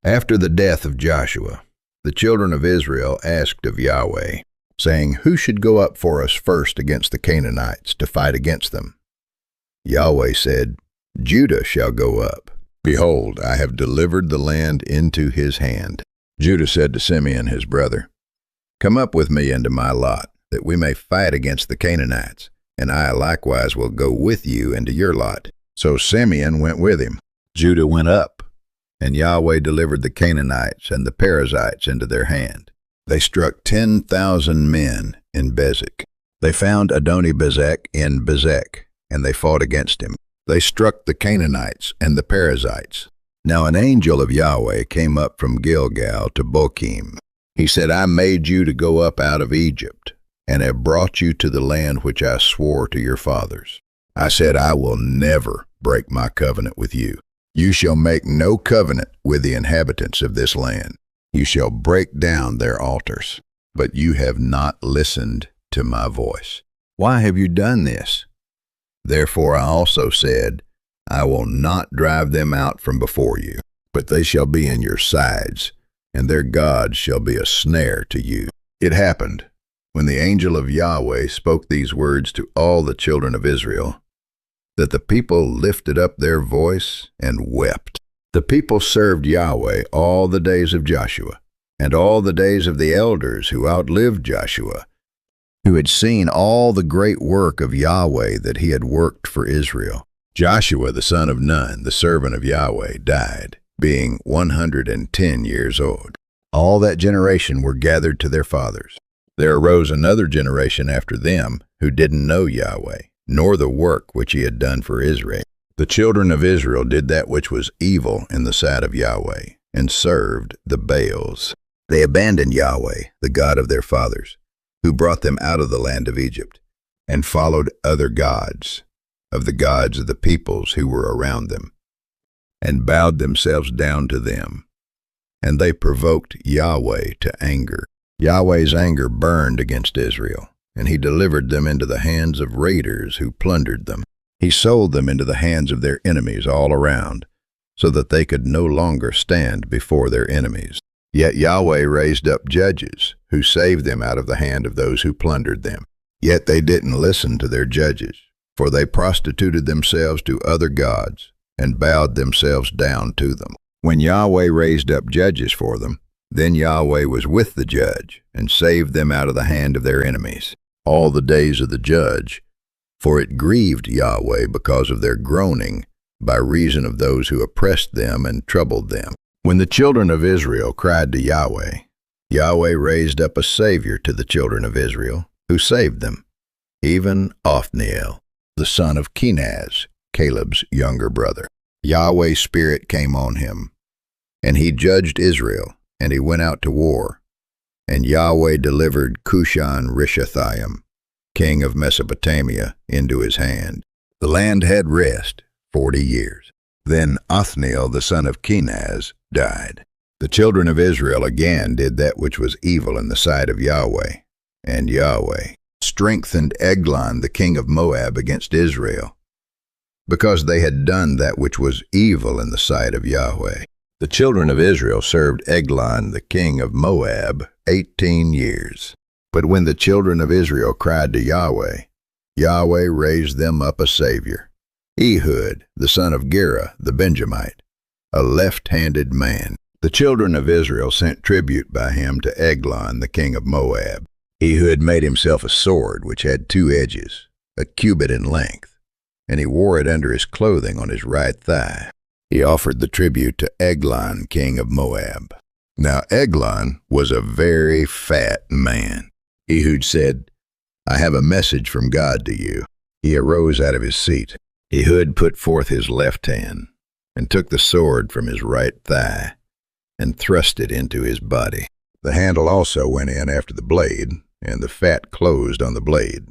After the death of Joshua, the children of Israel asked of Yahweh, saying, "Who should go up for us first against the Canaanites to fight against them?" Yahweh said, "Judah shall go up. Behold, I have delivered the land into his hand." Judah said to Simeon his brother, "Come up with me into my lot, that we may fight against the Canaanites, and I likewise will go with you into your lot." So Simeon went with him. Judah went up, and Yahweh delivered the Canaanites and the Perizzites into their hand. They struck 10,000 men in Bezek. They found Adoni-Bezek in Bezek, and they fought against him. They struck the Canaanites and the Perizzites. Now an angel of Yahweh came up from Gilgal to Bochim. He said, "I made you to go up out of Egypt, and have brought you to the land which I swore to your fathers. I said, I will never break my covenant with you. You shall make no covenant with the inhabitants of this land. You shall break down their altars. But you have not listened to my voice. Why have you done this? Therefore I also said, I will not drive them out from before you, but they shall be in your sides, and their gods shall be a snare to you." It happened, when the angel of Yahweh spoke these words to all the children of Israel, that the people lifted up their voice and wept. The people served Yahweh all the days of Joshua, and all the days of the elders who outlived Joshua, who had seen all the great work of Yahweh that he had worked for Israel. Joshua the son of Nun, the servant of Yahweh, died, being 110 years old. All that generation were gathered to their fathers. There arose another generation after them who didn't know Yahweh, nor the work which he had done for Israel. The children of Israel did that which was evil in the sight of Yahweh, and served the Baals. They abandoned Yahweh, the God of their fathers, who brought them out of the land of Egypt, and followed other gods, of the gods of the peoples who were around them, and bowed themselves down to them. And they provoked Yahweh to anger. Yahweh's anger burned against Israel, and he delivered them into the hands of raiders who plundered them. He sold them into the hands of their enemies all around, so that they could no longer stand before their enemies. Yet Yahweh raised up judges who saved them out of the hand of those who plundered them. Yet they didn't listen to their judges, for they prostituted themselves to other gods and bowed themselves down to them. When Yahweh raised up judges for them, then Yahweh was with the judge and saved them out of the hand of their enemies all the days of the judge, for it grieved Yahweh because of their groaning by reason of those who oppressed them and troubled them. When the children of Israel cried to Yahweh, Yahweh raised up a Savior to the children of Israel, who saved them, even Othniel, the son of Kenaz, Caleb's younger brother. Yahweh's Spirit came on him, and he judged Israel, and he went out to war. And Yahweh delivered Cushan-Rishathaim, king of Mesopotamia, into his hand. The land had rest 40 years. Then Othniel, the son of Kenaz, died. The children of Israel again did that which was evil in the sight of Yahweh, and Yahweh strengthened Eglon, the king of Moab, against Israel, because they had done that which was evil in the sight of Yahweh. The children of Israel served Eglon, the king of Moab, 18 years. But when the children of Israel cried to Yahweh, Yahweh raised them up a Savior, Ehud, the son of Gera, the Benjamite, a left-handed man. The children of Israel sent tribute by him to Eglon, the king of Moab. Ehud made himself a sword which had 2 edges, a cubit in length, and he wore it under his clothing on his right thigh. He offered the tribute to Eglon, king of Moab. Now Eglon was a very fat man. Ehud said, "I have a message from God to you." He arose out of his seat. Ehud put forth his left hand, and took the sword from his right thigh, and thrust it into his body. The handle also went in after the blade, and the fat closed on the blade,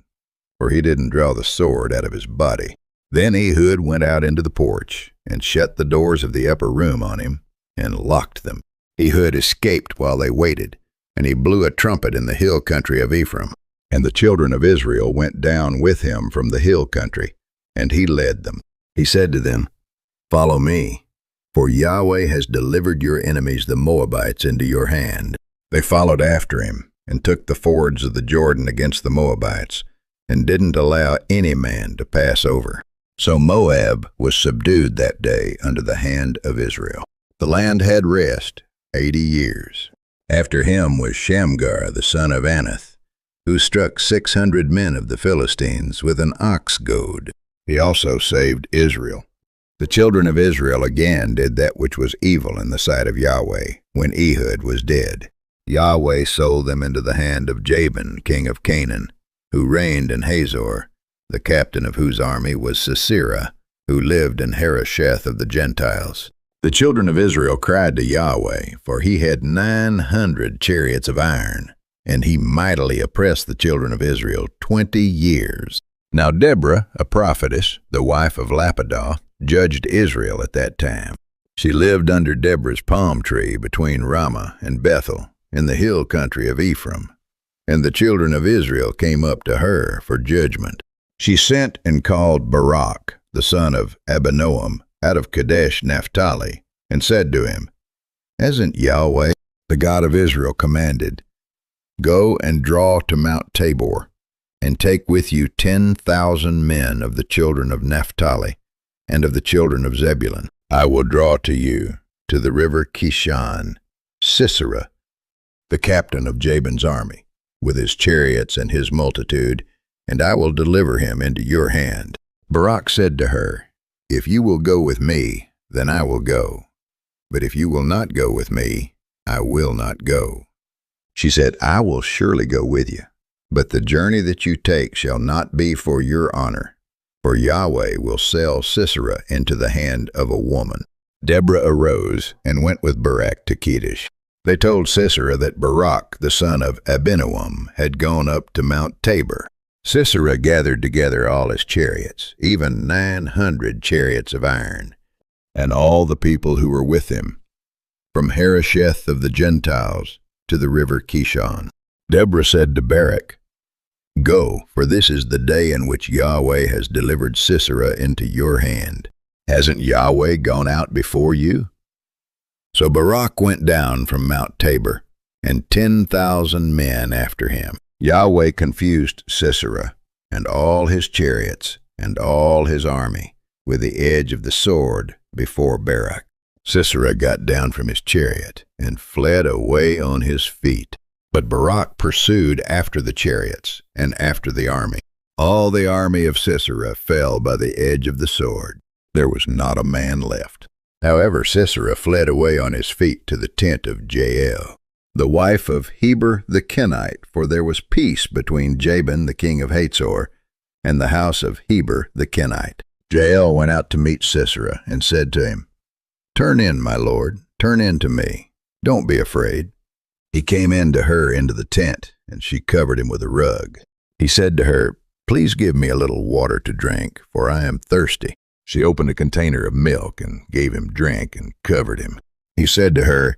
for he didn't draw the sword out of his body. Then Ehud went out into the porch, and shut the doors of the upper room on him, and locked them. Ehud escaped while they waited, and he blew a trumpet in the hill country of Ephraim. And the children of Israel went down with him from the hill country, and he led them. He said to them, "Follow me, for Yahweh has delivered your enemies the Moabites into your hand." They followed after him and took the fords of the Jordan against the Moabites, and didn't allow any man to pass over. So Moab was subdued that day under the hand of Israel. The land had rest 80 years. After him was Shamgar the son of Anath, who struck 600 men of the Philistines with an ox goad. He also saved Israel. The children of Israel again did that which was evil in the sight of Yahweh, when Ehud was dead. Yahweh sold them into the hand of Jabin, king of Canaan, who reigned in Hazor, the captain of whose army was Sisera, who lived in Harosheth of the Gentiles. The children of Israel cried to Yahweh, for he had 900 chariots of iron, and he mightily oppressed the children of Israel 20 years. Now Deborah, a prophetess, the wife of Lapidoth, judged Israel at that time. She lived under Deborah's palm tree between Ramah and Bethel, in the hill country of Ephraim. And the children of Israel came up to her for judgment. She sent and called Barak, the son of Abinoam, out of Kadesh Naphtali, and said to him, "Hasn't Yahweh, the God of Israel, commanded, 'Go and draw to Mount Tabor, and take with you 10,000 men of the children of Naphtali, and of the children of Zebulun? I will draw to you, to the river Kishon, Sisera, the captain of Jabin's army, with his chariots and his multitude, and I will deliver him into your hand.' Barak said to her, 'If you will go with me, then I will go. But if you will not go with me, I will not go.' She said, 'I will surely go with you, but the journey that you take shall not be for your honor, for Yahweh will sell Sisera into the hand of a woman.' Deborah arose and went with Barak to Kedesh. They told Sisera that Barak, the son of Abinoam, had gone up to Mount Tabor. Sisera gathered together all his chariots, even 900 chariots of iron, and all the people who were with him, from Harosheth of the Gentiles to the river Kishon. Deborah said to Barak, 'Go, for this is the day in which Yahweh has delivered Sisera into your hand. Hasn't Yahweh gone out before you?' So Barak went down from Mount Tabor, and 10,000 men after him. Yahweh confused Sisera, and all his chariots, and all his army, with the edge of the sword before Barak. Sisera got down from his chariot, and fled away on his feet. But Barak pursued after the chariots, and after the army. All the army of Sisera fell by the edge of the sword. There was not a man left. However, Sisera fled away on his feet to the tent of Jael, the wife of Heber the Kenite, for there was peace between Jabin the king of Hazor and the house of Heber the Kenite. Jael went out to meet Sisera and said to him, "Turn in, my lord, turn in to me. Don't be afraid." He came in to her into the tent, and she covered him with a rug. He said to her, "Please give me a little water to drink, for I am thirsty." She opened a container of milk and gave him drink and covered him. He said to her,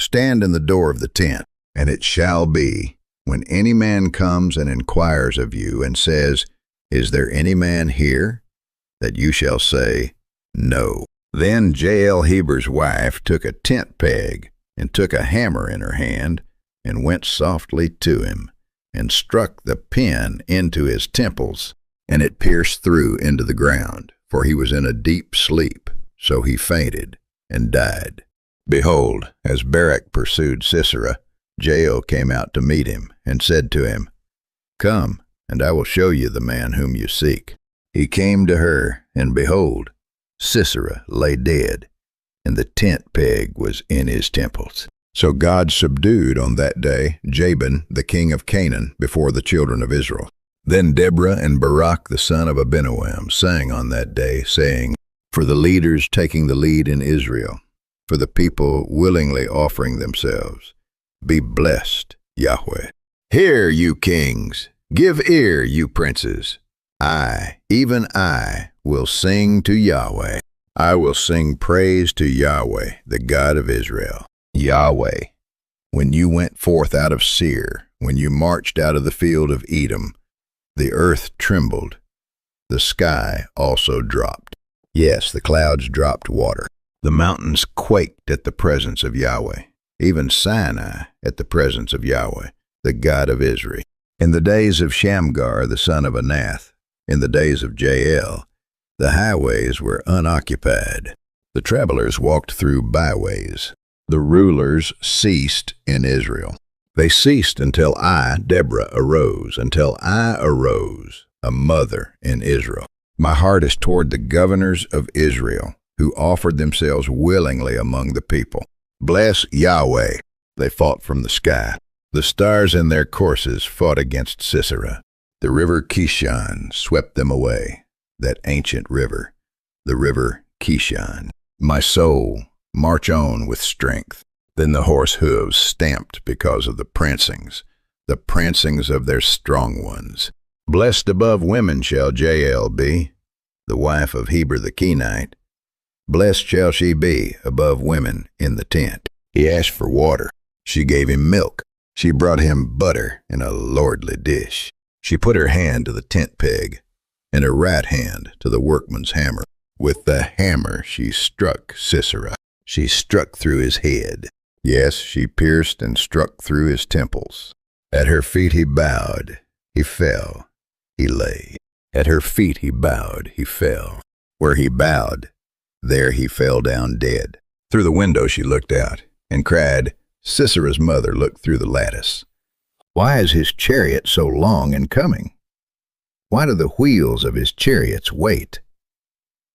"Stand in the door of the tent, and it shall be, when any man comes and inquires of you and says, 'Is there any man here?' that you shall say, 'No.'" Then Jael Heber's wife took a tent peg and took a hammer in her hand and went softly to him and struck the pin into his temples, and it pierced through into the ground, for he was in a deep sleep. So he fainted and died. Behold, as Barak pursued Sisera, Jael came out to meet him and said to him, "Come, and I will show you the man whom you seek." He came to her, and behold, Sisera lay dead, and the tent peg was in his temples. So God subdued on that day Jabin, the king of Canaan, before the children of Israel. Then Deborah and Barak the son of Abinoam sang on that day, saying, "For the leaders taking the lead in Israel, for the people willingly offering themselves, be blessed, Yahweh. Hear, you kings, give ear, you princes. I, even I, will sing to Yahweh. I will sing praise to Yahweh, the God of Israel. Yahweh, when you went forth out of Seir, when you marched out of the field of Edom, the earth trembled, the sky also dropped. Yes, the clouds dropped water. The mountains quaked at the presence of Yahweh, even Sinai at the presence of Yahweh, the God of Israel. In the days of Shamgar, the son of Anath, in the days of Jael, the highways were unoccupied. The travelers walked through byways. The rulers ceased in Israel. They ceased until I, Deborah, arose, until I arose, a mother in Israel. My heart is toward the governors of Israel, who offered themselves willingly among the people. Bless Yahweh, they fought from the sky. The stars in their courses fought against Sisera. The river Kishon swept them away, that ancient river, the river Kishon. My soul, march on with strength. Then the horse hooves stamped because of the prancings of their strong ones. Blessed above women shall Jael be, the wife of Heber the Kenite. Blessed shall she be above women in the tent. He asked for water. She gave him milk. She brought him butter in a lordly dish. She put her hand to the tent peg, and her right hand to the workman's hammer. With the hammer she struck Sisera. She struck through his head. Yes, she pierced and struck through his temples. At her feet he bowed. He fell. He lay. At her feet he bowed. He fell. Where he bowed, there he fell down dead. Through the window she looked out and cried. Sisera's mother looked through the lattice. Why is his chariot so long in coming? Why do the wheels of his chariots wait?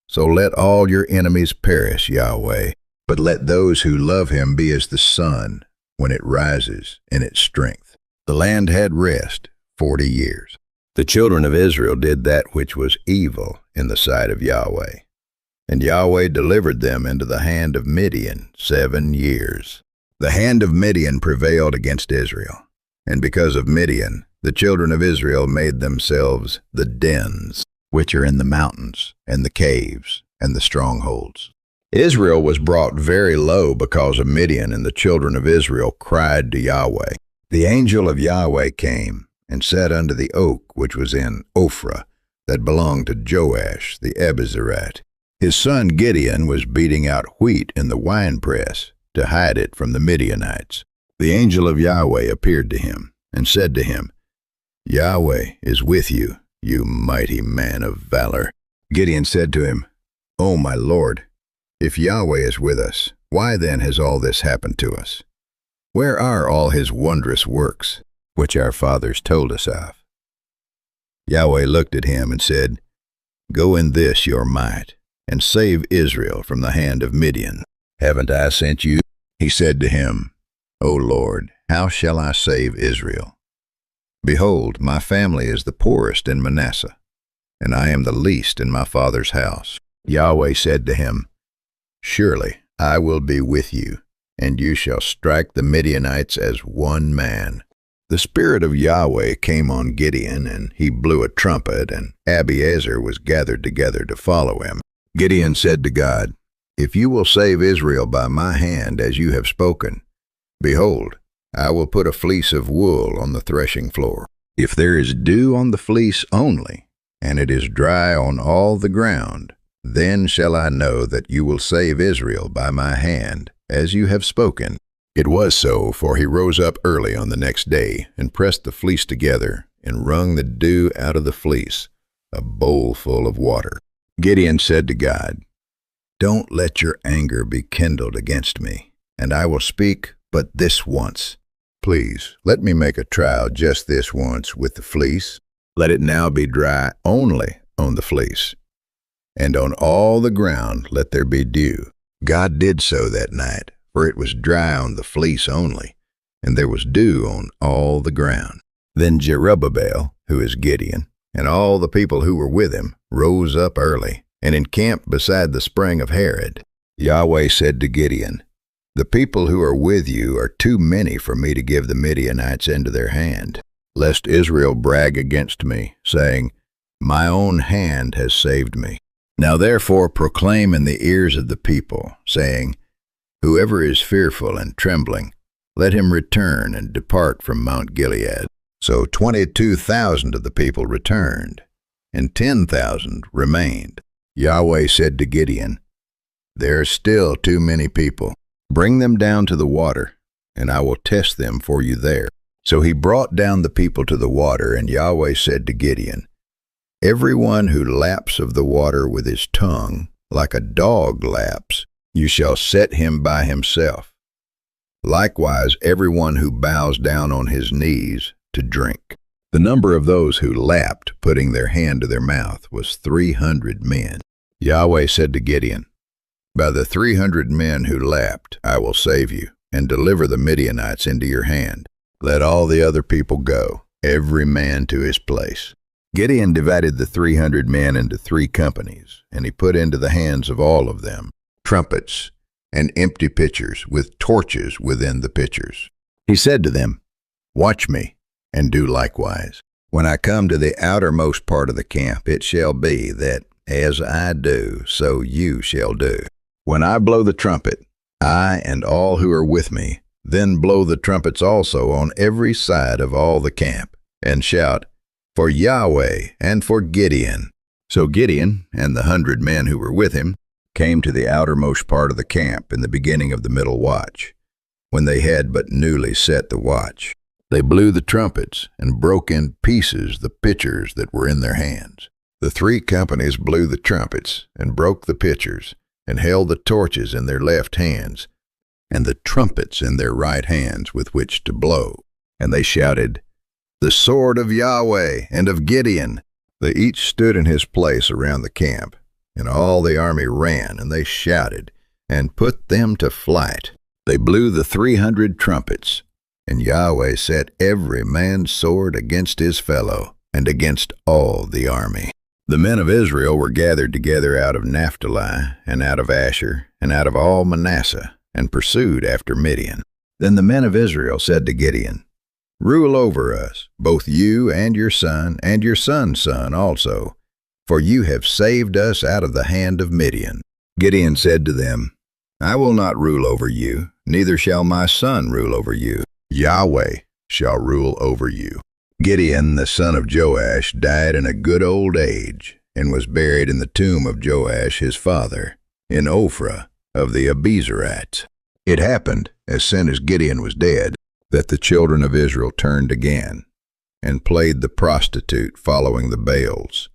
So let all your enemies perish, Yahweh, but let those who love him be as the sun when it rises in its strength. The land had rest 40 years. The children of Israel did that which was evil in the sight of Yahweh, and Yahweh delivered them into the hand of Midian 7 years. The hand of Midian prevailed against Israel, and because of Midian, the children of Israel made themselves the dens, which are in the mountains, and the caves, and the strongholds. Israel was brought very low because of Midian, and the children of Israel cried to Yahweh. The angel of Yahweh came and sat under the oak which was in Ophrah, that belonged to Joash the Abiezrite. His son Gideon was beating out wheat in the winepress to hide it from the Midianites. The angel of Yahweh appeared to him and said to him, Yahweh is with you, you mighty man of valor. Gideon said to him, O my Lord, if Yahweh is with us, why then has all this happened to us? Where are all his wondrous works, which our fathers told us of? Yahweh looked at him and said, Go in this your might, and save Israel from the hand of Midian. Haven't I sent you? He said to him, O Lord, how shall I save Israel? Behold, my family is the poorest in Manasseh, and I am the least in my father's house. Yahweh said to him, Surely I will be with you, and you shall strike the Midianites as one man. The Spirit of Yahweh came on Gideon, and he blew a trumpet, and Abiezer was gathered together to follow him. Gideon said to God, If you will save Israel by my hand as you have spoken, behold, I will put a fleece of wool on the threshing floor. If there is dew on the fleece only, and it is dry on all the ground, then shall I know that you will save Israel by my hand, as you have spoken. It was so, for he rose up early on the next day, and pressed the fleece together, and wrung the dew out of the fleece, a bowl full of water. Gideon said to God, Don't let your anger be kindled against me, and I will speak but this once. Please, let me make a trial just this once with the fleece. Let it now be dry only on the fleece, and on all the ground let there be dew. God did so that night, for it was dry on the fleece only, and there was dew on all the ground. Then Jerubbaal, who is Gideon, and all the people who were with him, rose up early, and encamped beside the spring of Harod. Yahweh said to Gideon, The people who are with you are too many for me to give the Midianites into their hand, lest Israel brag against me, saying, My own hand has saved me. Now therefore proclaim in the ears of the people, saying, Whoever is fearful and trembling, let him return and depart from Mount Gilead. So 22,000 of the people returned, and 10,000 remained. Yahweh said to Gideon, There are still too many people. Bring them down to the water, and I will test them for you there." So he brought down the people to the water, and Yahweh said to Gideon, "Everyone who laps of the water with his tongue, like a dog laps, you shall set him by himself. Likewise, everyone who bows down on his knees to drink." The number of those who lapped, putting their hand to their mouth, was 300 men. Yahweh said to Gideon, "By the 300 men who lapped, I will save you, and deliver the Midianites into your hand. Let all the other people go, every man to his place." Gideon divided the 300 men into 3 companies, and he put into the hands of all of them trumpets and empty pitchers with torches within the pitchers. He said to them, "Watch me, and do likewise. When I come to the outermost part of the camp, it shall be that as I do, so you shall do. When I blow the trumpet, I and all who are with me, then blow the trumpets also on every side of all the camp, and shout, 'For Yahweh and for Gideon.'" So Gideon and the 100 men who were with him came to the outermost part of the camp in the beginning of the middle watch, when they had but newly set the watch. They blew the trumpets and broke in pieces the pitchers that were in their hands. The 3 companies blew the trumpets and broke the pitchers, and held the torches in their left hands, and the trumpets in their right hands with which to blow. And they shouted, "The sword of Yahweh and of Gideon." They each stood in his place around the camp, and all the army ran, and they shouted, and put them to flight. They blew the 300 trumpets, and Yahweh set every man's sword against his fellow, and against all the army. The men of Israel were gathered together out of Naphtali, and out of Asher, and out of all Manasseh, and pursued after Midian. Then the men of Israel said to Gideon, "Rule over us, both you and your son's son also, for you have saved us out of the hand of Midian." Gideon said to them, "I will not rule over you, neither shall my son rule over you. Yahweh shall rule over you." Gideon, the son of Joash, died in a good old age, and was buried in the tomb of Joash his father, in Ophrah of the Abiezrites. It happened, as soon as Gideon was dead, that the children of Israel turned again, and played the prostitute following the Baals,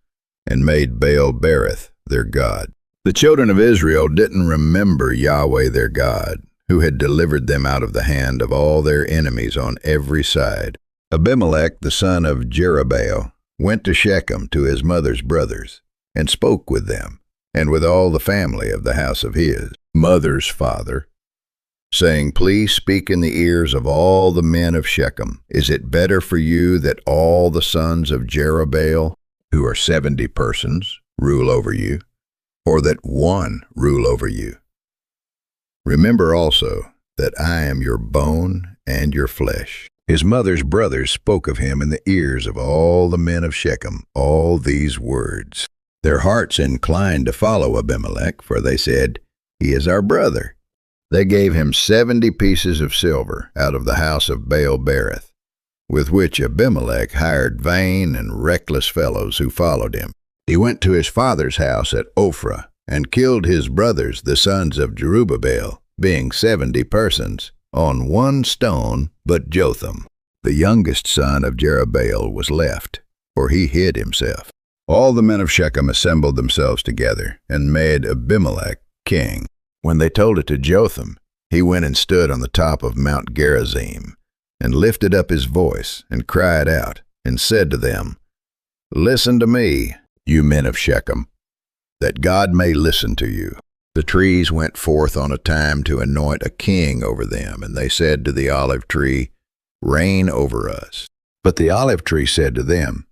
and made Baal-berith their god. The children of Israel didn't remember Yahweh their God, who had delivered them out of the hand of all their enemies on every side. Abimelech, the son of Jerubbaal, went to Shechem to his mother's brothers, and spoke with them, and with all the family of the house of his mother's father, saying, "Please speak in the ears of all the men of Shechem. Is it better for you that all the sons of Jerubbaal, who are 70 persons, rule over you, or that one rule over you? Remember also that I am your bone and your flesh." His mother's brothers spoke of him in the ears of all the men of Shechem all these words. Their hearts inclined to follow Abimelech, for they said, "He is our brother." They gave him 70 pieces of silver out of the house of Baal-berith, with which Abimelech hired vain and reckless fellows who followed him. He went to his father's house at Ophrah, and killed his brothers, the sons of Jerubbaal, being 70 persons, on one stone but Jotham. The youngest son of Jerubbaal was left, for he hid himself. All the men of Shechem assembled themselves together, and made Abimelech king. When they told it to Jotham, he went and stood on the top of Mount Gerizim, and lifted up his voice, and cried out, and said to them, "Listen to me, you men of Shechem, that God may listen to you." The trees went forth on a time to anoint a king over them, and they said to the olive tree, "Reign over us." But the olive tree said to them,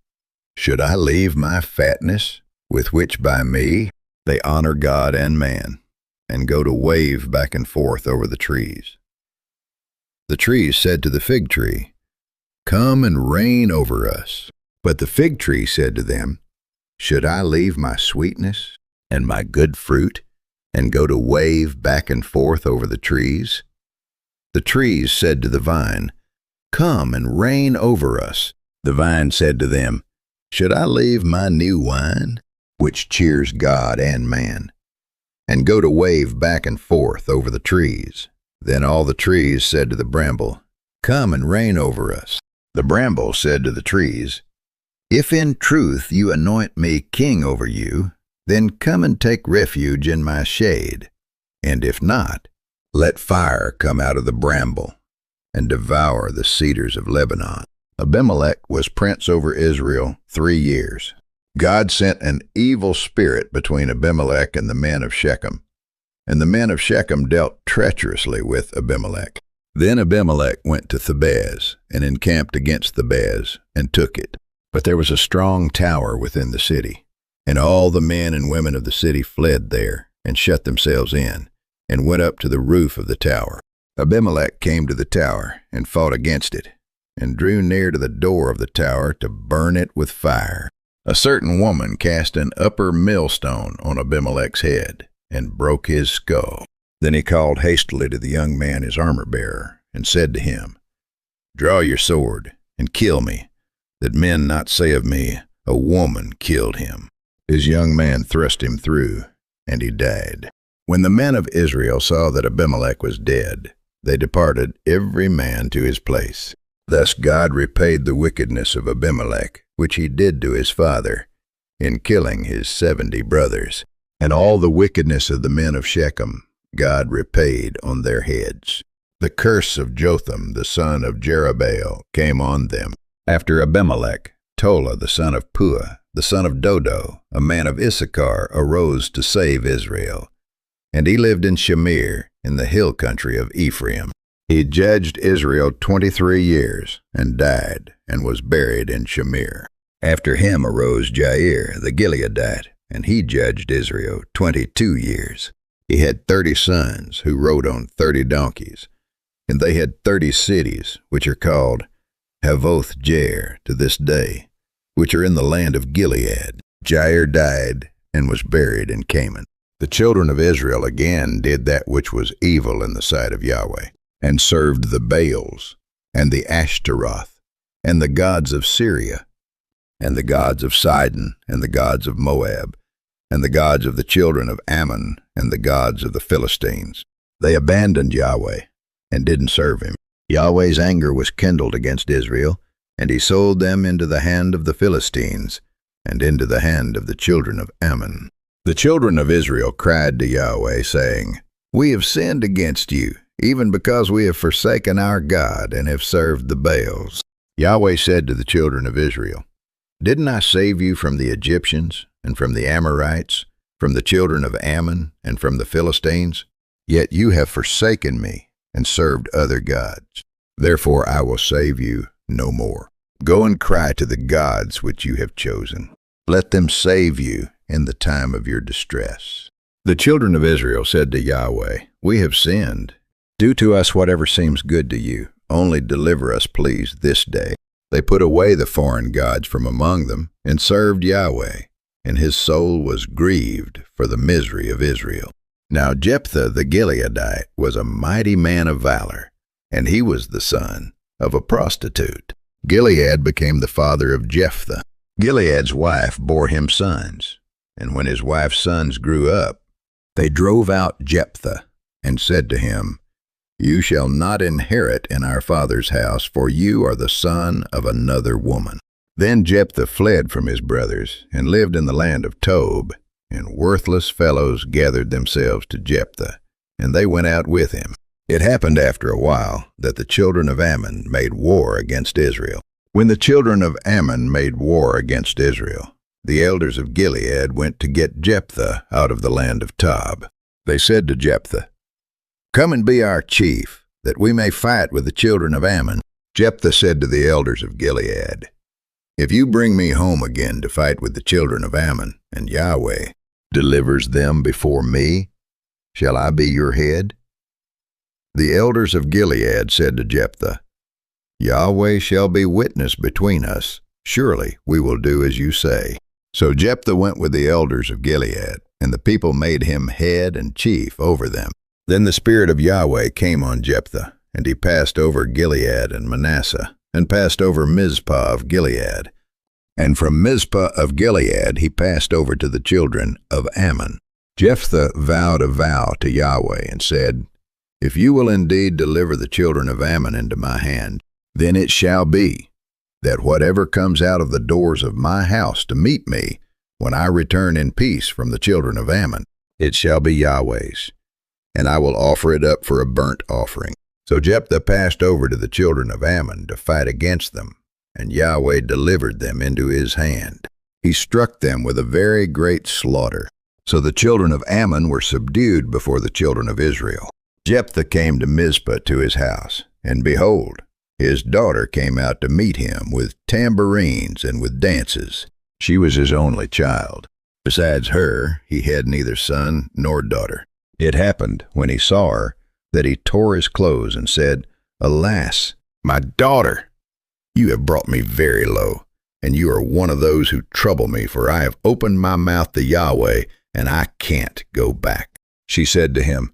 "Should I leave my fatness, with which by me they honor God and man, and go to wave back and forth over the trees?" The trees said to the fig tree, "Come and reign over us." But the fig tree said to them, "Should I leave my sweetness and my good fruit, and go to wave back and forth over the trees?" The trees said to the vine, "Come and reign over us." The vine said to them, "Should I leave my new wine, which cheers God and man, and go to wave back and forth over the trees. Then all the trees said to the bramble, "Come and reign over us." The bramble said to the trees, "If in truth you anoint me king over you, then come and take refuge in my shade. And if not, let fire come out of the bramble and devour the cedars of Lebanon." Abimelech was prince over Israel 3 years. God sent an evil spirit between Abimelech and the men of Shechem, and the men of Shechem dealt treacherously with Abimelech. Then Abimelech went to Thebez and encamped against Thebez and took it. But there was a strong tower within the city, and all the men and women of the city fled there and shut themselves in and went up to the roof of the tower. Abimelech came to the tower and fought against it, and drew near to the door of the tower to burn it with fire. A certain woman cast an upper millstone on Abimelech's head and broke his skull. Then he called hastily to the young man his armor-bearer and said to him, "Draw your sword and kill me, that men not say of me, 'A woman killed him.'" His young man thrust him through, and he died. When the men of Israel saw that Abimelech was dead, they departed every man to his place. Thus God repaid the wickedness of Abimelech, which he did to his father, in killing his 70 brothers. And all the wickedness of the men of Shechem God repaid on their heads. The curse of Jotham the son of Jerubbaal came on them. After Abimelech, Tola the son of Puah, the son of Dodo, a man of Issachar, arose to save Israel. And he lived in Shamir, in the hill country of Ephraim. He judged Israel 23 years, and died, and was buried in Shamir. After him arose Jair the Gileadite, and he judged Israel 22 years. He had 30 sons, who rode on 30 donkeys, and they had 30 cities, which are called Havoth-Jair to this day, which are in the land of Gilead. Jair died, and was buried in Canaan. The children of Israel again did that which was evil in the sight of Yahweh, and served the Baals, and the Ashtaroth, and the gods of Syria, and the gods of Sidon, and the gods of Moab, and the gods of the children of Ammon, and the gods of the Philistines. They abandoned Yahweh, and didn't serve him. Yahweh's anger was kindled against Israel, and he sold them into the hand of the Philistines, and into the hand of the children of Ammon. The children of Israel cried to Yahweh, saying, "We have sinned against you, even because we have forsaken our God and have served the Baals." Yahweh said to the children of Israel, "Didn't I save you from the Egyptians, and from the Amorites, from the children of Ammon, and from the Philistines? Yet you have forsaken me, and served other gods. Therefore I will save you no more. Go and cry to the gods which you have chosen. Let them save you in the time of your distress." The children of Israel said to Yahweh, "We have sinned. Do to us whatever seems good to you. Only deliver us, please, this day." They put away the foreign gods from among them, and served Yahweh, and his soul was grieved for the misery of Israel. Now Jephthah the Gileadite was a mighty man of valor, and he was the son of a prostitute. Gilead became the father of Jephthah. Gilead's wife bore him sons, and when his wife's sons grew up, they drove out Jephthah, and said to him, "You shall not inherit in our father's house, for you are the son of another woman." Then Jephthah fled from his brothers, and lived in the land of Tob, and worthless fellows gathered themselves to Jephthah, and they went out with him. It happened after a while that the children of Ammon made war against Israel. When the children of Ammon made war against Israel, the elders of Gilead went to get Jephthah out of the land of Tob. They said to Jephthah, "Come and be our chief, that we may fight with the children of Ammon." Jephthah said to the elders of Gilead, "If you bring me home again to fight with the children of Ammon, and Yahweh delivers them before me, shall I be your head?" The elders of Gilead said to Jephthah, "Yahweh shall be witness between us. Surely we will do as you say." So Jephthah went with the elders of Gilead, and the people made him head and chief over them. Then the Spirit of Yahweh came on Jephthah, and he passed over Gilead and Manasseh, and passed over Mizpah of Gilead. And from Mizpah of Gilead he passed over to the children of Ammon. Jephthah vowed a vow to Yahweh and said, "If you will indeed deliver the children of Ammon into my hand, then it shall be that whatever comes out of the doors of my house to meet me when I return in peace from the children of Ammon, it shall be Yahweh's, and I will offer it up for a burnt offering." So Jephthah passed over to the children of Ammon to fight against them, and Yahweh delivered them into his hand. He struck them with a very great slaughter. So the children of Ammon were subdued before the children of Israel. Jephthah came to Mizpah to his house, and behold, his daughter came out to meet him with tambourines and with dances. She was his only child. Besides her, he had neither son nor daughter. It happened, when he saw her, that he tore his clothes and said, "Alas, my daughter, you have brought me very low, and you are one of those who trouble me, for I have opened my mouth to Yahweh, and I can't go back." She said to him,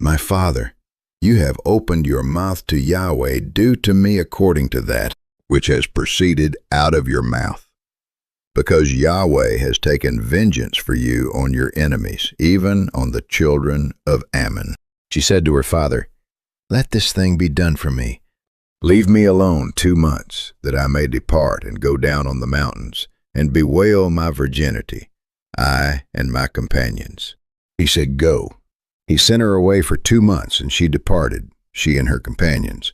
"My father, you have opened your mouth to Yahweh. Do to me according to that which has proceeded out of your mouth, because Yahweh has taken vengeance for you on your enemies, even on the children of Ammon." She said to her father, "Let this thing be done for me. Leave me alone 2 months, that I may depart and go down on the mountains, and bewail my virginity, I and my companions." He said, "Go." He sent her away for 2 months, and she departed, she and her companions,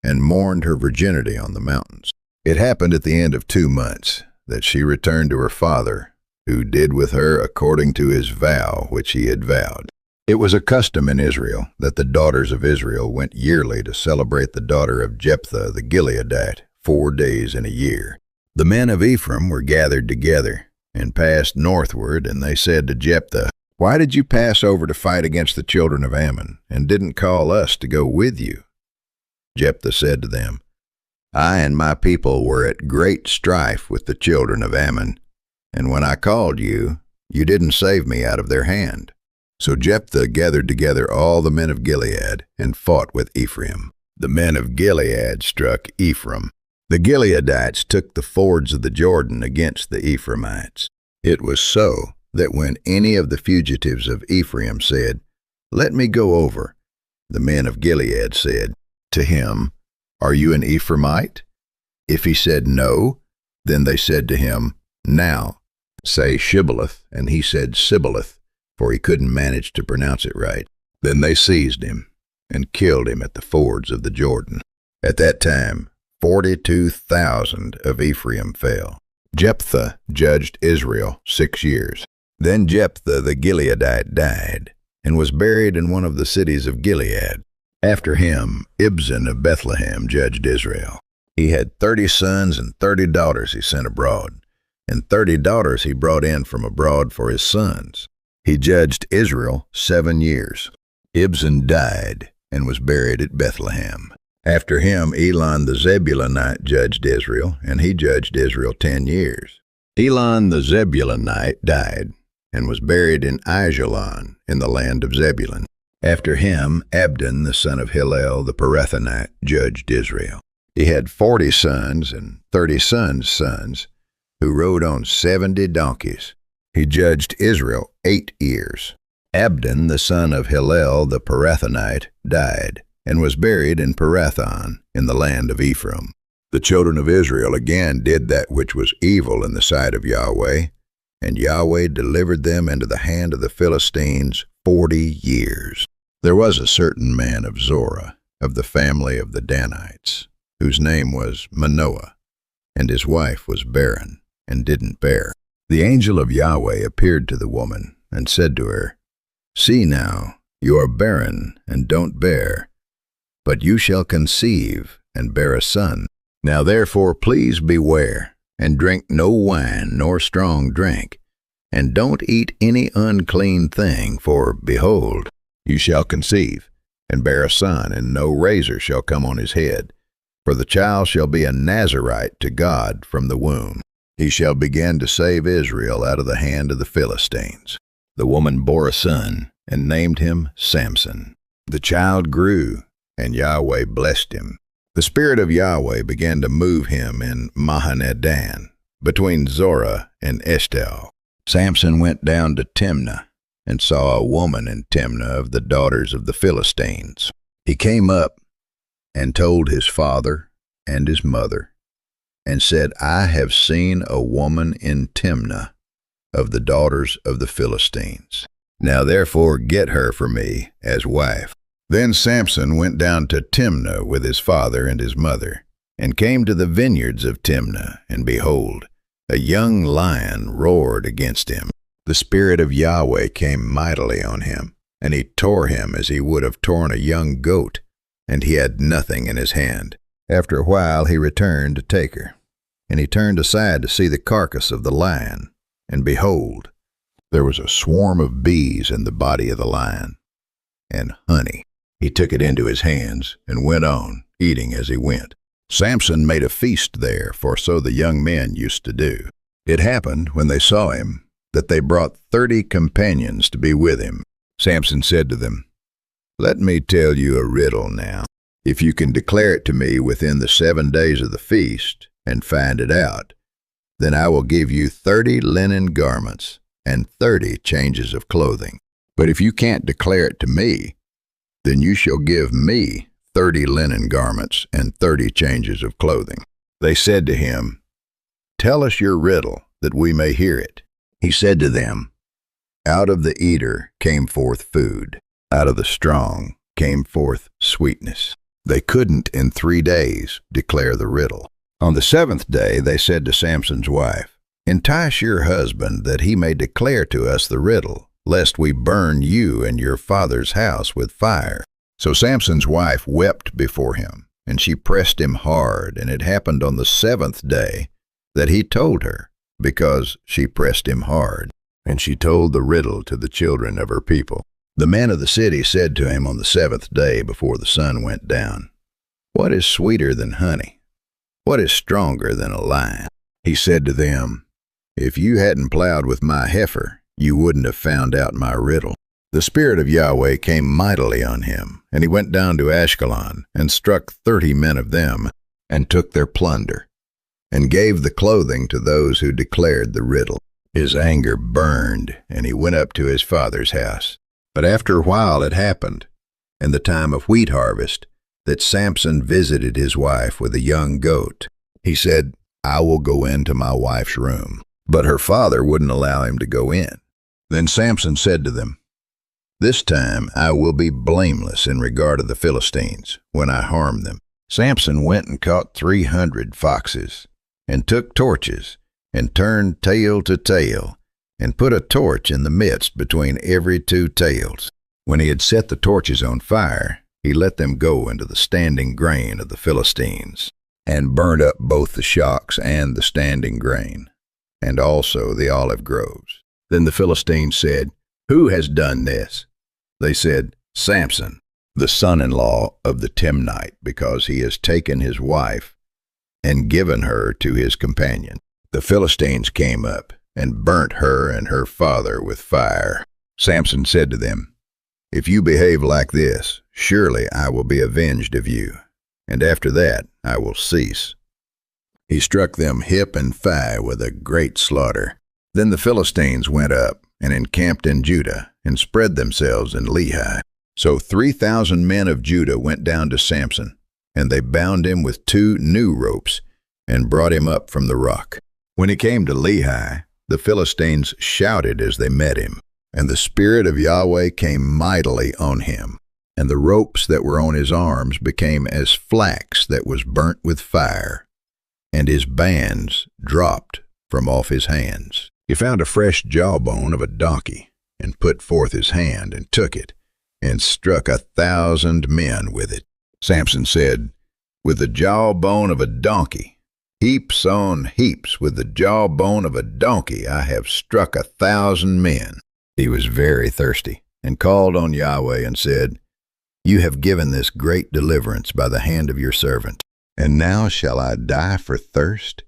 and mourned her virginity on the mountains. It happened at the end of 2 months that she returned to her father, who did with her according to his vow which he had vowed. It was a custom in Israel that the daughters of Israel went yearly to celebrate the daughter of Jephthah the Gileadite 4 days in a year. The men of Ephraim were gathered together and passed northward, and they said to Jephthah, "Why did you pass over to fight against the children of Ammon, and didn't call us to go with you?" Jephthah said to them, "I and my people were at great strife with the children of Ammon, and when I called you, you didn't save me out of their hand." So Jephthah gathered together all the men of Gilead and fought with Ephraim. The men of Gilead struck Ephraim. The Gileadites took the fords of the Jordan against the Ephraimites. It was so that when any of the fugitives of Ephraim said, "Let me go over," the men of Gilead said to him, "Are you an Ephraimite?" If he said no, then they said to him, "Now say Shibboleth," and he said Sibboleth, for he couldn't manage to pronounce it right. Then they seized him and killed him at the fords of the Jordan. At that time 42,000 of Ephraim fell. Jephthah judged Israel 6 years. Then Jephthah the Gileadite died, and was buried in one of the cities of Gilead. After him, Ibzan of Bethlehem judged Israel. He had 30 sons and 30 daughters he sent abroad, and 30 daughters he brought in from abroad for his sons. He judged Israel 7 years. Ibzan died and was buried at Bethlehem. After him, Elon the Zebulunite judged Israel, and he judged Israel 10 years. Elon the Zebulunite died and was buried in Aijalon in the land of Zebulun. After him, Abdon the son of Hillel the Perethonite judged Israel. He had 40 sons and 30 sons' sons, who rode on 70 donkeys. He judged Israel 8 years. Abdon the son of Hillel the Perethonite died, and was buried in Perethon in the land of Ephraim. The children of Israel again did that which was evil in the sight of Yahweh, and Yahweh delivered them into the hand of the Philistines 40 years. There was a certain man of Zorah, of the family of the Danites, whose name was Manoah, and his wife was barren, and didn't bear. The angel of Yahweh appeared to the woman, and said to her, "See now, you are barren, and don't bear, but you shall conceive, and bear a son. Now therefore please beware, and drink no wine nor strong drink, and don't eat any unclean thing, for, behold, you shall conceive, and bear a son, and no razor shall come on his head, for the child shall be a Nazirite to God from the womb. He shall begin to save Israel out of the hand of the Philistines." The woman bore a son, and named him Samson. The child grew, and Yahweh blessed him. The Spirit of Yahweh began to move him in Mahaneh-dan, between Zorah and Eshtaol. Samson went down to Timnah, and saw a woman in Timnah of the daughters of the Philistines. He came up and told his father and his mother, and said, I have seen a woman in Timnah of the daughters of the Philistines. Now therefore get her for me as wife. Then Samson went down to Timnah with his father and his mother, and came to the vineyards of Timnah, and behold, a young lion roared against him. The Spirit of Yahweh came mightily on him, and he tore him as he would have torn a young goat, and he had nothing in his hand. After a while he returned to take her, and he turned aside to see the carcass of the lion, and behold, there was a swarm of bees in the body of the lion, and honey. He took it into his hands, and went on, eating as he went. Samson made a feast there, for so the young men used to do. It happened, when they saw him, that they brought 30 companions to be with him. Samson said to them, Let me tell you a riddle now. If you can declare it to me within the 7 days of the feast, and find it out, then I will give you 30 linen garments and 30 changes of clothing. But if you can't declare it to me, then you shall give me 30 linen garments and 30 changes of clothing. They said to him, Tell us your riddle, that we may hear it. He said to them, Out of the eater came forth food, out of the strong came forth sweetness. They couldn't in 3 days declare the riddle. On the 7th day they said to Samson's wife, Entice your husband, that he may declare to us the riddle, lest we burn you and your father's house with fire. So Samson's wife wept before him, and she pressed him hard, and it happened on the 7th day that he told her, because she pressed him hard. And she told the riddle to the children of her people. The men of the city said to him on the 7th day before the sun went down, What is sweeter than honey? What is stronger than a lion? He said to them, If you hadn't plowed with my heifer, you wouldn't have found out my riddle. The Spirit of Yahweh came mightily on him, and he went down to Ashkelon, and struck 30 men of them, and took their plunder, and gave the clothing to those who declared the riddle. His anger burned, and he went up to his father's house. But after a while it happened, in the time of wheat harvest, that Samson visited his wife with a young goat. He said, I will go into my wife's room. But her father wouldn't allow him to go in. Then Samson said to them, This time I will be blameless in regard of the Philistines, when I harm them. Samson went and caught 300 foxes, and took torches, and turned tail to tail, and put a torch in the midst between every 2 tails. When he had set the torches on fire, he let them go into the standing grain of the Philistines, and burned up both the shocks and the standing grain, and also the olive groves. Then the Philistines said, Who has done this? They said, Samson, the son-in-law of the Timnite, because he has taken his wife and given her to his companion. The Philistines came up and burnt her and her father with fire. Samson said to them, If you behave like this, surely I will be avenged of you, and after that I will cease. He struck them hip and thigh with a great slaughter. Then the Philistines went up and encamped in Judah, and spread themselves in Lehi. So 3,000 men of Judah went down to Samson, and they bound him with 2 new ropes, and brought him up from the rock. When he came to Lehi, the Philistines shouted as they met him, and the Spirit of Yahweh came mightily on him, and the ropes that were on his arms became as flax that was burnt with fire, and his bands dropped from off his hands. He found a fresh jawbone of a donkey, and put forth his hand, and took it, and struck 1,000 men with it. Samson said, With the jawbone of a donkey, heaps on heaps, with the jawbone of a donkey, I have struck 1,000 men. He was very thirsty, and called on Yahweh, and said, You have given this great deliverance by the hand of your servant. And now shall I die for thirst,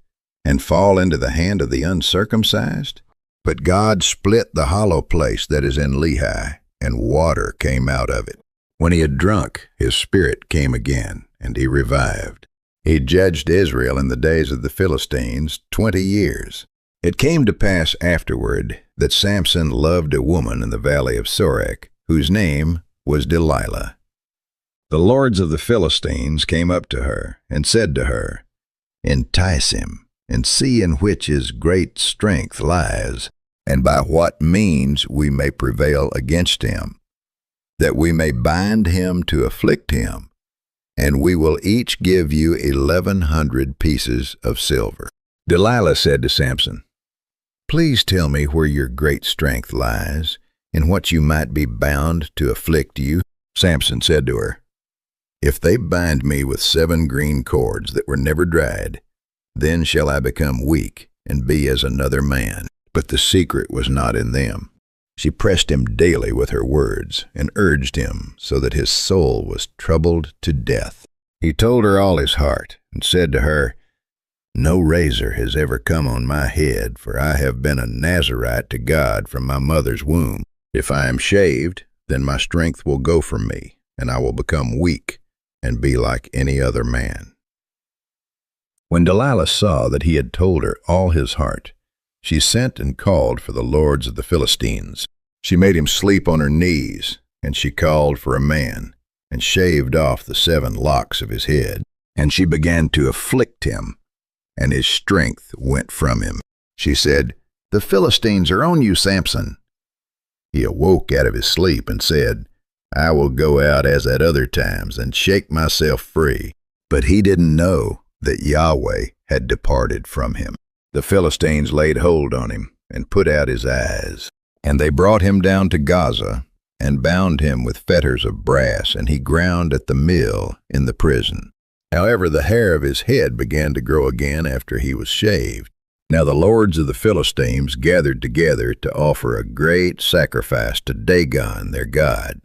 and fall into the hand of the uncircumcised? But God split the hollow place that is in Lehi, and water came out of it. When he had drunk, his spirit came again, and he revived. He judged Israel in the days of the Philistines 20 years. It came to pass afterward that Samson loved a woman in the valley of Sorek, whose name was Delilah. The lords of the Philistines came up to her and said to her, "Entice him, and see in which his great strength lies, and by what means we may prevail against him, that we may bind him to afflict him, and we will each give you 1,100 pieces of silver." Delilah said to Samson, "Please tell me where your great strength lies, in what you might be bound to afflict you." Samson said to her, "If they bind me with 7 green cords that were never dried, then shall I become weak and be as another man." But the secret was not in them. She pressed him daily with her words and urged him so that his soul was troubled to death. He told her all his heart and said to her, "No razor has ever come on my head, for I have been a Nazirite to God from my mother's womb. If I am shaved, then my strength will go from me, and I will become weak and be like any other man." When Delilah saw that he had told her all his heart, she sent and called for the lords of the Philistines. She made him sleep on her knees, and she called for a man, and shaved off the 7 locks of his head. And she began to afflict him, and his strength went from him. She said, "The Philistines are on you, Samson." He awoke out of his sleep and said, "I will go out as at other times and shake myself free." But he didn't know that Yahweh had departed from him. The Philistines laid hold on him and put out his eyes. And they brought him down to Gaza and bound him with fetters of brass, and he ground at the mill in the prison. However, the hair of his head began to grow again after he was shaved. Now the lords of the Philistines gathered together to offer a great sacrifice to Dagon their god,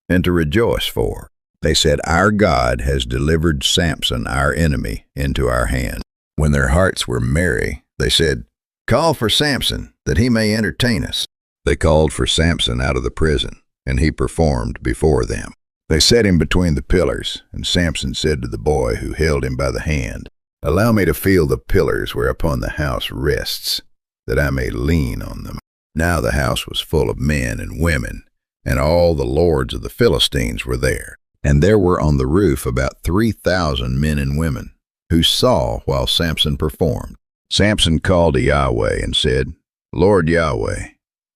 and to rejoice for. They said, "Our God has delivered Samson, our enemy, into our hand." When their hearts were merry, they said, "Call for Samson, that he may entertain us." They called for Samson out of the prison, and he performed before them. They set him between the pillars, and Samson said to the boy who held him by the hand, "Allow me to feel the pillars whereupon the house rests, that I may lean on them." Now the house was full of men and women, and all the lords of the Philistines were there. And there were on the roof about 3,000 men and women, who saw while Samson performed. Samson called to Yahweh and said, "Lord Yahweh,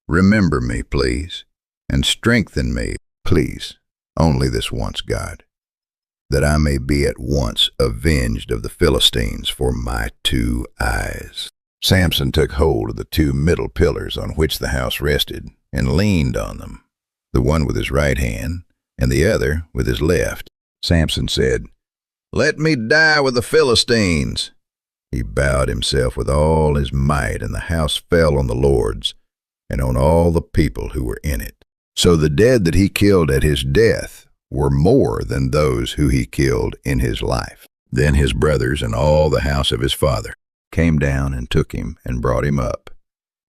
remember me, please, and strengthen me, please, only this once, God, that I may be at once avenged of the Philistines for my 2 eyes." Samson took hold of the 2 middle pillars on which the house rested, and leaned on them, the one with his right hand, and the other with his left. Samson said, "Let me die with the Philistines." He bowed himself with all his might, and the house fell on the lords, and on all the people who were in it. So the dead that he killed at his death were more than those who he killed in his life. Then his brothers and all the house of his father came down and took him and brought him up,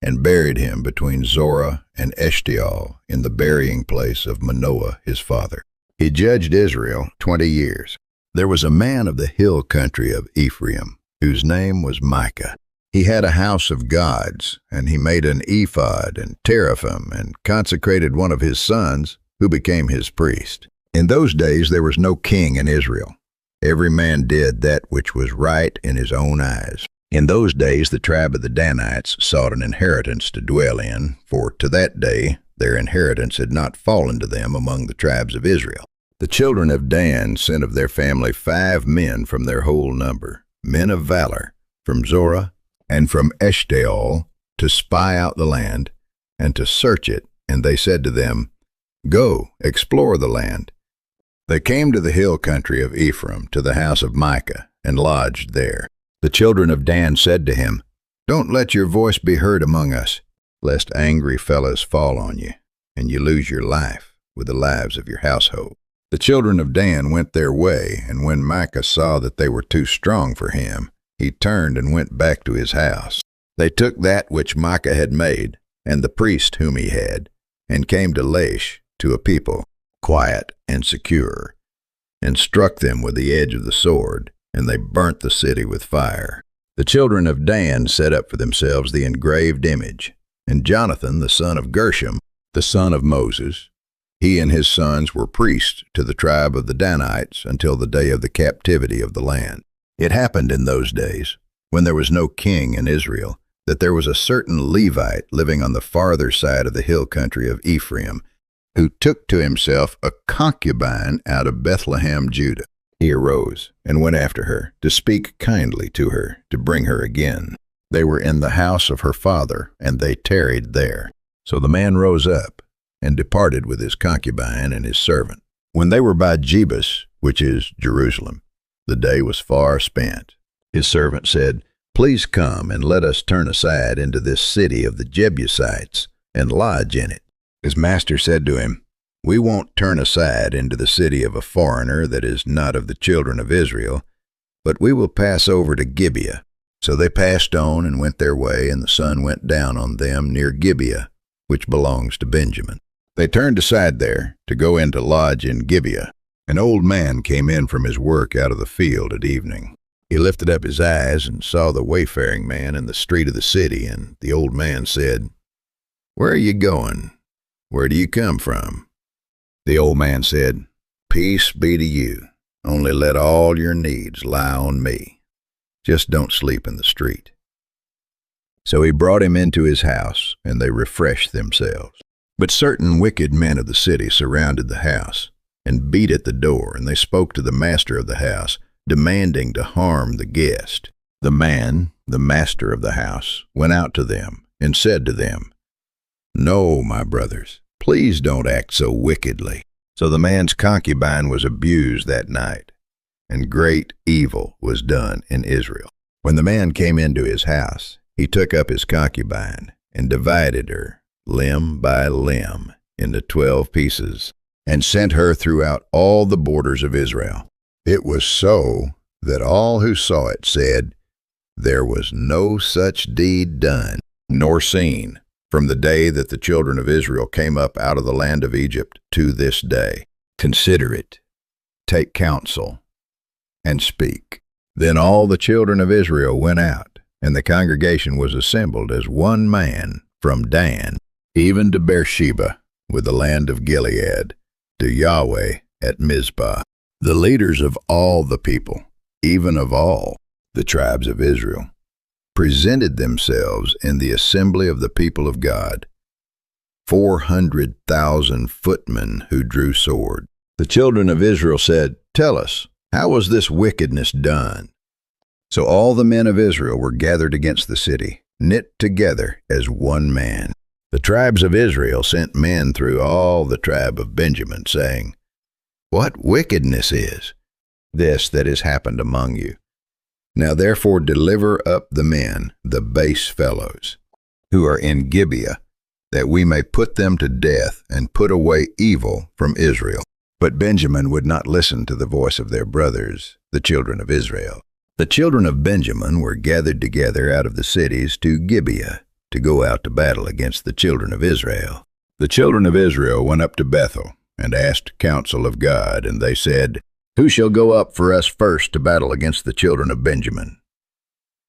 and buried him between Zorah and Eshtaol in the burying place of Manoah his father. He judged Israel 20 years. There was a man of the hill country of Ephraim, whose name was Micah. He had a house of gods, and he made an ephod and teraphim, and consecrated one of his sons, who became his priest. In those days there was no king in Israel. Every man did that which was right in his own eyes. In those days the tribe of the Danites sought an inheritance to dwell in, for to that day their inheritance had not fallen to them among the tribes of Israel. The children of Dan sent of their family 5 men from their whole number, men of valor, from Zorah and from Eshtaol, to spy out the land, and to search it. And they said to them, "Go, explore the land." They came to the hill country of Ephraim, to the house of Micah, and lodged there. The children of Dan said to him, "Don't let your voice be heard among us, lest angry fellows fall on you, and you lose your life with the lives of your household." The children of Dan went their way, and when Micah saw that they were too strong for him, he turned and went back to his house. They took that which Micah had made, and the priest whom he had, and came to Laish, to a people quiet and secure, and struck them with the edge of the sword, and they burnt the city with fire. The children of Dan set up for themselves the engraved image, and Jonathan, the son of Gershom, the son of Moses, he and his sons were priests to the tribe of the Danites until the day of the captivity of the land. It happened in those days, when there was no king in Israel, that there was a certain Levite living on the farther side of the hill country of Ephraim, who took to himself a concubine out of Bethlehem, Judah. He arose and went after her, to speak kindly to her, to bring her again. They were in the house of her father, and they tarried there. So the man rose up, and departed with his concubine and his servant. When they were by Jebus, which is Jerusalem, the day was far spent. His servant said, Please come, and let us turn aside into this city of the Jebusites, and lodge in it. His master said to him, We won't turn aside into the city of a foreigner that is not of the children of Israel, but we will pass over to Gibeah. So they passed on and went their way, and the sun went down on them near Gibeah, which belongs to Benjamin. They turned aside there to go in to lodge in Gibeah. An old man came in from his work out of the field at evening. He lifted up his eyes and saw the wayfaring man in the street of the city, and the old man said, Where are you going? Where do you come from? The old man said, Peace be to you. Only let all your needs lie on me. Just don't sleep in the street. So he brought him into his house, and they refreshed themselves. But certain wicked men of the city surrounded the house, and beat at the door, and they spoke to the master of the house, demanding to harm the guest. The man, the master of the house, went out to them, and said to them, No, my brothers, please don't act so wickedly. So the man's concubine was abused that night, and great evil was done in Israel. When the man came into his house, he took up his concubine, and divided her, limb by limb, into 12 pieces, and sent her throughout all the borders of Israel. It was so that all who saw it said, There was no such deed done, nor seen, from the day that the children of Israel came up out of the land of Egypt to this day. Consider it, take counsel, and speak. Then all the children of Israel went out, and the congregation was assembled as one man from Dan, even to Beersheba, with the land of Gilead, to Yahweh at Mizpah. The leaders of all the people, even of all the tribes of Israel, presented themselves in the assembly of the people of God, 400,000 footmen who drew sword. The children of Israel said, Tell us, how was this wickedness done? So all the men of Israel were gathered against the city, knit together as one man. The tribes of Israel sent men through all the tribe of Benjamin, saying, What wickedness is this that has happened among you? Now therefore deliver up the men, the base fellows, who are in Gibeah, that we may put them to death and put away evil from Israel. But Benjamin would not listen to the voice of their brothers, the children of Israel. The children of Benjamin were gathered together out of the cities to Gibeah, to go out to battle against the children of Israel. The children of Israel went up to Bethel, and asked counsel of God, and they said, Who shall go up for us first to battle against the children of Benjamin?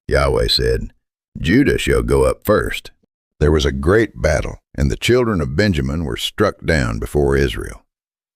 Yahweh said, Judah shall go up first. There was a great battle, and the children of Benjamin were struck down before Israel.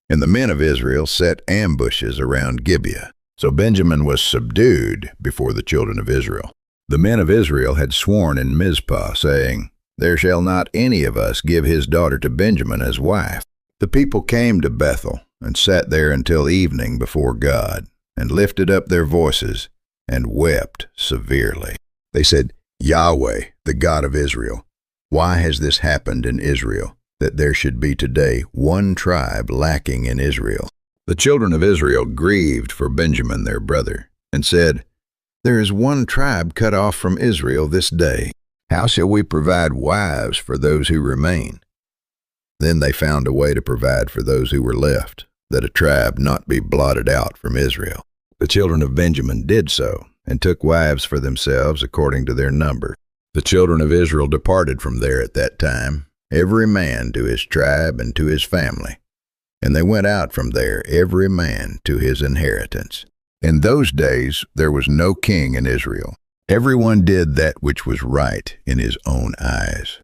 And the men of Israel set ambushes around Gibeah. So Benjamin was subdued before the children of Israel. The men of Israel had sworn in Mizpah, saying, There shall not any of us give his daughter to Benjamin as wife. The people came to Bethel, and sat there until evening before God, and lifted up their voices, and wept severely. They said, Yahweh, the God of Israel, why has this happened in Israel, that there should be today one tribe lacking in Israel? The children of Israel grieved for Benjamin their brother, and said, There is one tribe cut off from Israel this day. How shall we provide wives for those who remain? Then they found a way to provide for those who were left, that a tribe not be blotted out from Israel. The children of Benjamin did so, and took wives for themselves according to their number. The children of Israel departed from there at that time, every man to his tribe and to his family. And they went out from there, every man to his inheritance. In those days there was no king in Israel. Everyone did that which was right in his own eyes.